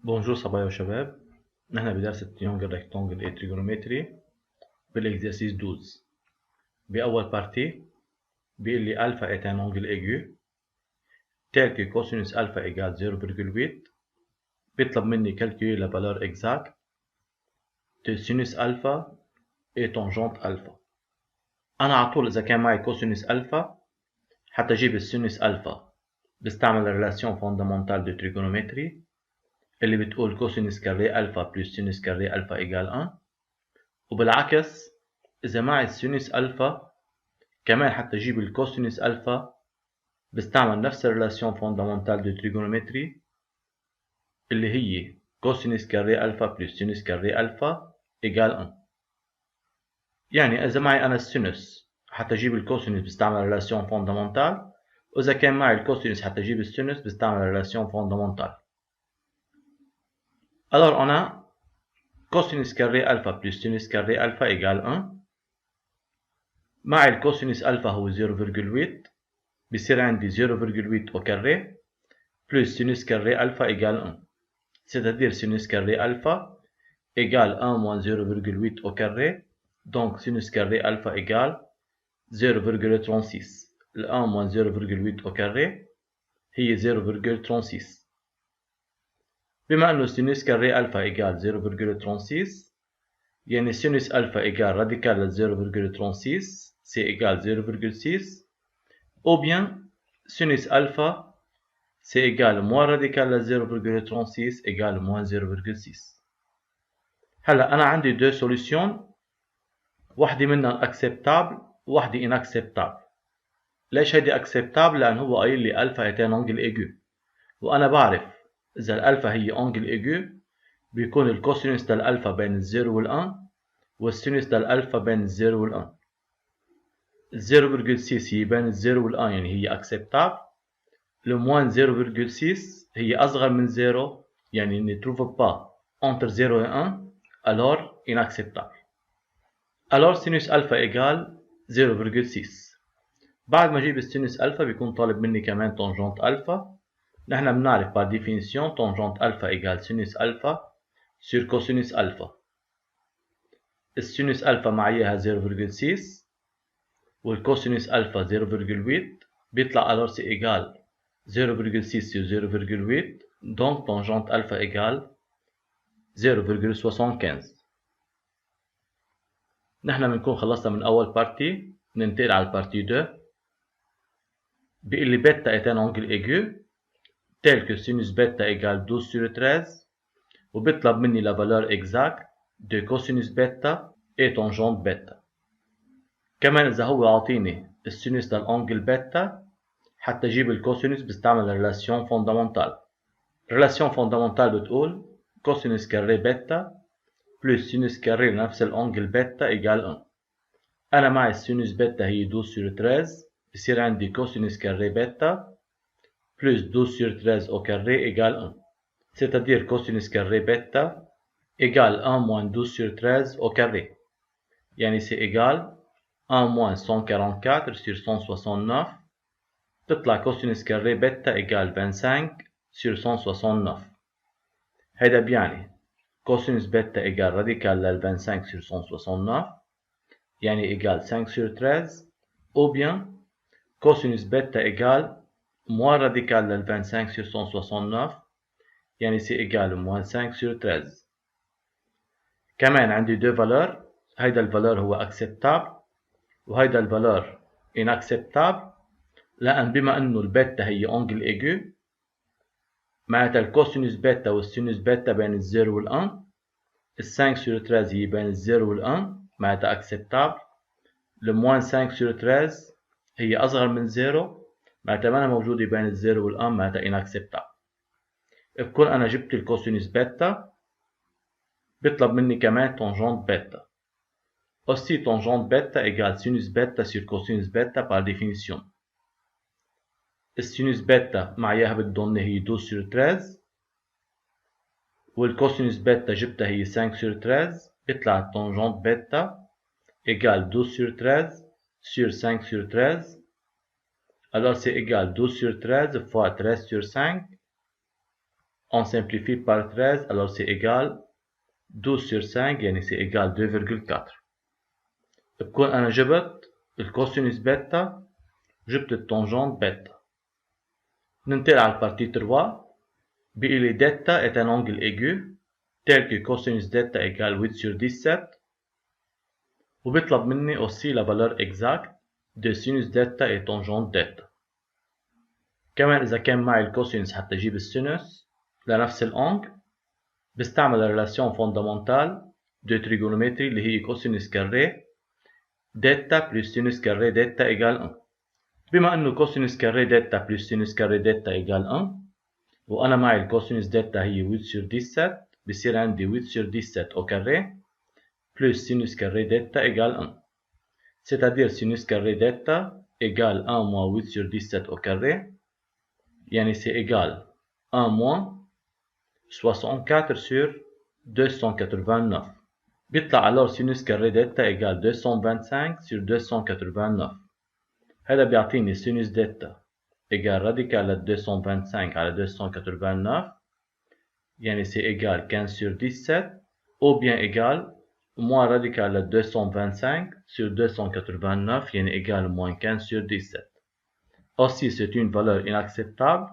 بونجور صبايا وشباب. نحن بدرس التريونجل ريكتونجل اي تريجونومتري بالاكزرسيس 12. بأول بارتي بيقول لي ألفا est un angle aigu tel que cosinus alpha égale 0,8. بيطلب مني calculer la valeur exacte de sinus alpha et tangente alpha. أنا على طول إذا كان معي cosinus alpha حتى أجيب السينوس alpha بستعمل الريلاسيون فوندامنتال دو تريجونومتري اللي بتقول كوسينوس كاري ألفا بلس سينوس كاري ألفا إيجال 1. وبالعكس إذا معي السينوس ألفا كمان حتى أجيب الكوسينوس ألفا بستعمل نفس الريلاسيون فوندامنتال دو تريجونومتري اللي هي كوسينوس كاري ألفا بلس سينوس كاري ألفا إيجال 1. يعني إذا معي أنا السينوس حتى أجيب الكوسينوس بستعمل ريلاسيون فوندامنتال، وإذا كان معي الكوسينوس حتى أجيب السينوس بستعمل ريلاسيون فوندامنتال. Alors on a cosinus carré alpha plus sinus carré alpha égale 1. مع الكوسينوس ألفا هو 0,8 بيصير عندي 0,8 au carré plus sinus carré alpha égale 1. C'est-à-dire sinus carré alpha égale 1 moins 0,8 au carré. Donc sinus carré alpha égale 0,36. Le 1 moins 0,8 au carré هي 0,36. بما أنه sinus carré alpha égale 0,36 يعني sinus alpha égale radical de 0,36 c'est égal 0,6. ou bien sinus alpha c'est égal moins radical de 0,36 égale moins 0,6. هلا أنا عندي deux solutions، واحدة منها acceptable وواحدة inacceptable. ليش هيدي acceptable؟ لأن هو قايل لي ألفا est un angle aigu، وأنا بعرف إذا الألفا هي angle aigu بيكون الكوسينوس للألفا بين الزيرو والأن والسينوس للألفا بين الزيرو والأن. 0,6 هي بين الزيرو والأن يعني هي acceptable. le moins 0,6 هي أصغر من 0 يعني ne trouve pas entre 0 et 1 alors inacceptable. alors sinus alpha égale 0,6. بعد ما أجيب السينوس ألفا بيكون طالب مني كمان tangente ألفا. نحن بنعرف par définition tangente ألفا égale sinus ألفا sur cosinus ألفا. السينوس ألفا معاياها 0,6 والكوسينوس ألفا 0,8 بيطلع alors c'est égal 0,6 sur 0,8 donc tangente ألفا égale 0,75. نحن بنكون خلصنا من أول بارتي، ننتقل على البارتي 2. بيقول لي بيتا est un angle aigu tel que sinus bêta égale 12 sur 13 وبيطلب مني la valeur exacte de cosinus bêta et tangente bêta. كمان إذا هو عاطيني السينوس للأنجل بيتا حتى أجيب الكوسينوس بستعمل الريلاسيون فوندامنتال. الريلاسيون فوندامنتال بتقول كوسينوس كاري بيتا بلس سينوس كاري لنفس الأنجل بيتا إيجال 1. أنا معي السينوس بيتا هي 12 sur 13 بصير عندي كوسينوس كاري بيتا plus 12 sur 13 au carré égale 1. C'est-à-dire cosinus carré bêta égale 1 moins 12 sur 13 au carré. يعني c'est égal 1 moins 144 sur 169. تطلع cosinus carré bêta égale 25 sur 169. هيدا بيعني cosinus bêta égale radical لل 25 sur 169 يعني égale 5 sur 13. ou bien cosinus bêta égale moins radical لل 25 sur 169 يعني c'est égal moins 5 sur 13. كمان عندي deux valeurs، هيدا الفالور هو acceptable وهيدا الفالور inacceptable. لأن بما أنه البيتا هي angle aigu معناتها الكوسينوس بيتا والسينوس بيتا بين الزيرو والأن. ال 5 sur 13 هي بين الزيرو والأن معناتها acceptable. le moins 5 sur 13 هي أصغر من 0 معناتها ما موجودة بين الزيرو والأن معناتها inacceptable. بكون أنا جبت الكوسينوس بيتا بيطلب مني كمان tangente بيتا. aussi tangente bêta égale sinus bêta sur cosinus bêta par définition. السينوس بيتا معاياها بتضلني هي 12 sur 13 والكوسينوس بيتا جبتها هي 5 sur 13 بيطلع tangente بيتا égale 12 sur 13 sur 5 sur 13. alors c'est égal 12 sur 13 fois 13 sur 5 On simplifie par 13, alors c'est égal 12 sur 5 يعني c'est égal 2,4. بكون أنا جبت الكوسينوس بيتا جبت التونجنت بيتا. ننتقل على البارتي 3. بيقول لي ديتا est un angle aigu tel que cosinus ديتا égale 8 sur 17 وبيطلب مني aussi la valeur exacte de sinus ديتا et tangente ديتا. كمان إذا كان معي الكوسينوس حتى أجيب السينوس لنفس الأنجل بستعمل الريلاسيون فوندامنتال de trigonométrie اللي هي كوسينوس كاري ديتا بلس سينوس كاري ديتا إيجال 1. بما أنه كوسينوس كاري ديتا بلس سينوس كاري ديتا إيجال 1 وأنا معي الكوسينوس ديتا هي 8 sur 17 بصير عندي 8 sur 17 au carré plus sinus carré d'eta égale 1. C'est-à-dire sinus carré d'eta égale 1 moins 8 sur 17 au carré. Yani c'est égal 1 moins 64 sur 289. بيطلع alors sinus carré d'eta égale 225 sur 289. هذا بيعطيني sinus d'eta égale radical 225 على 289. يعني c'est égal 15 sur 17 ou bien égal moins radical de 225 sur 289 يعني égal moins 15 sur 17. Aussi c'est une valeur inacceptable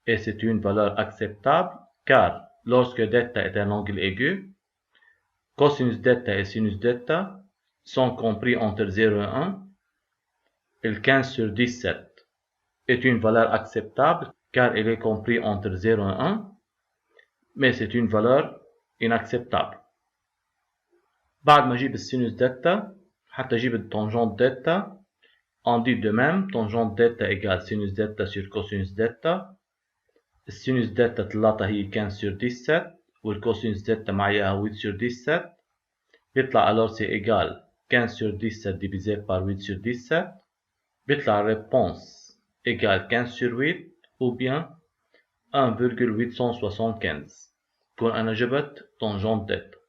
et c'est une valeur acceptable car lorsque θ est un angle aigu, cosinus θ et sinus θ sont compris entre 0 et 1. Et le 15 sur 17 est une valeur acceptable car elle est compris entre 0 et 1. Mais c'est une valeur inacceptable. بعد ما أجيب السينوس ديتا حتى أجيب التونجنت ديتا on dit de même tangente ديتا égale sinus ديتا sur cosinus ديتا. السينوس ديتا طلعتها هي 15 sur 17 والكوسينوس ديتا معايا 8 sur 17 بيطلع alors c'est égal 15 sur 17 divisé par 8 sur 17 بيطلع réponse égale 15 sur 8 ou bien 1,875 كون أنا جبت tangente ديتا.